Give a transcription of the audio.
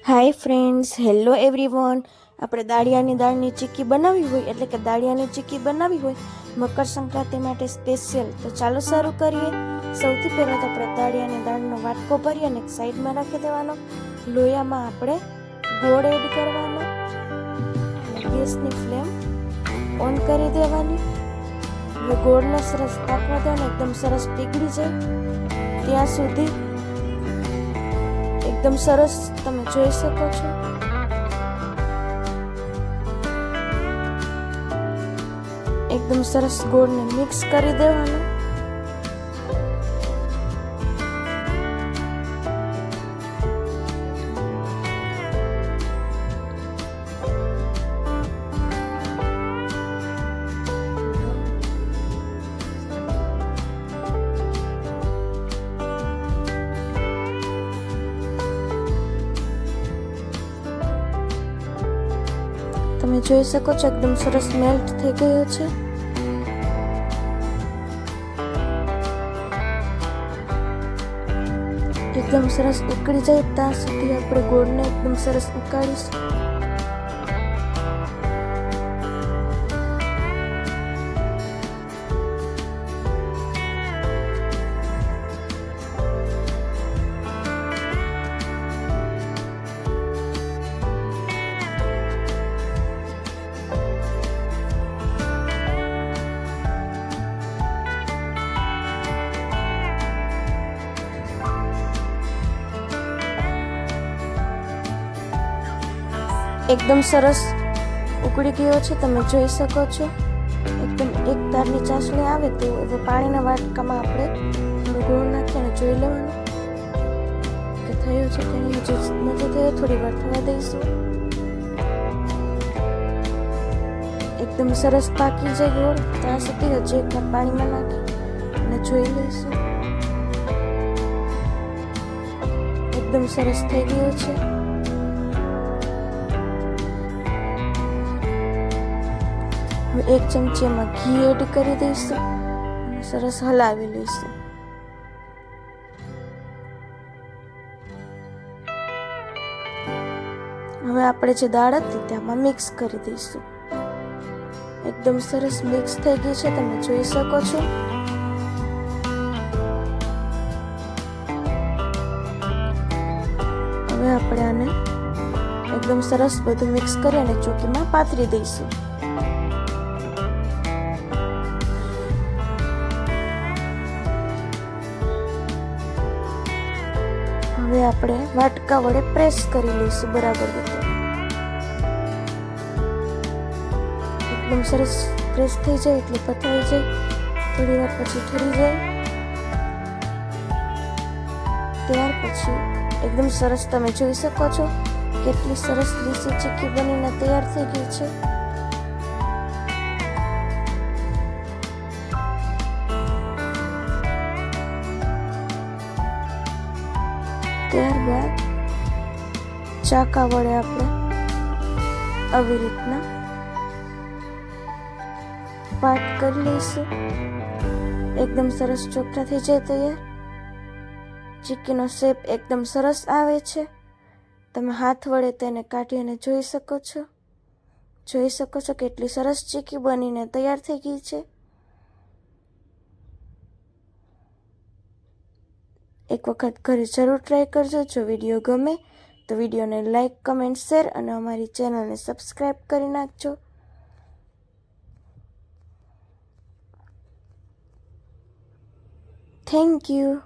Hi friends, hello everyone. આપણે દાળિયાની દાળની ચીક્કી બનાવવી હોય એટલે કે દાળિયાની ચીક્કી બનાવવી હોય મકર સંક્રાંતિ માટે સ્પેશિયલ. તો ચાલો શરૂ કરીએ. સૌથી પહેલાં તો આપણે દાળિયાની દાળનો વાટકો ભરી અને એક સાઈડમાં રાખી દેવાનો. લોયામાં આપણે ગોળ એડ કરવાનો અને ગેસની ફ્લેમ ઓન કરી દેવાની. હવે ગોળને સરસ પાકવા દેવાનો, એકદમ સરસ પીગળી જાય ત્યાં સુધી એકદમ સરસ તમે જોઈ શકો છો. એકદમ સરસ ગોળને મિક્સ કરી દેવાનો. તમે જોઈ શકો છો એકદમ સરસ મેલ્ટ થઈ ગયો છે. એકદમ સરસ ઉકળી જાય ત્યાં સુધી આપણે ગોળને એકદમ સરસ ઉકાળીશું. એકદમ સરસ ઉકળી ગયો છે, તમે જોઈ શકો છો. એકદમ એક તારની ચાસણી આવે તો હવે પાણીના વાટકામાં આપણે ગોળ નાખી અને જોઈ લેવાનું કે થયો છે કે નહીં. હજુ નથી થયો, થોડી વાર થવા દઈશું. એકદમ સરસ પાકી જાય ગોળ ત્યાં સુધી હજુ એકવાર પાણીમાં નાખી અને જોઈ લઈશું. એકદમ સરસ થઈ ગયો છે. એક ચમચી એમાં ઘી એડ કરી દઈશું અને સરસ હલાવી લઈશું. હવે આપણે જે દાળ હતી તેમાં મિક્સ કરી દઈશું. એકદમ સરસ મિક્સ થઈ ગઈ છે, તમે જોઈ શકો છો. હવે આપણે આને એકદમ સરસ બધું મિક્સ કરી અને ચોકીમાં પાથરી દઈશું. હવે આપણે વાટકા વડે પ્રેસ કરી લઈશું બરાબર રીતે. એકદમ સરસ પ્રેસ થઈ જાય એટલે પથરાઈ જાય, થોડી વાર પછી ઠરી જાય. ત્યાર પછી એકદમ સરસ તમે જોઈ શકો છો કેટલી સરસ લીસી ચીક્કી બનીને તૈયાર થઈ ગઈ છે. ત્યારબાદ ચાકા વડે આપણે આવી રીતના પાર્ટ કરી લઈશું. એકદમ સરસ ચોખ્ખા થઈ જાય તૈયાર. ચીક્કીનો શેપ એકદમ સરસ આવે છે. તમે હાથ વડે તેને કાઢીને જોઈ શકો છો. જોઈ શકો છો કેટલી સરસ ચીક્કી બનીને તૈયાર થઈ ગઈ છે. એક વખત ઘરે જરૂર ટ્રાય કરજો. જો વિડીયો ગમે તો વિડીયોને લાઈક, કમેન્ટ, શેર અને અમારી ચેનલને સબસ્ક્રાઈબ કરી નાખજો. Thank you.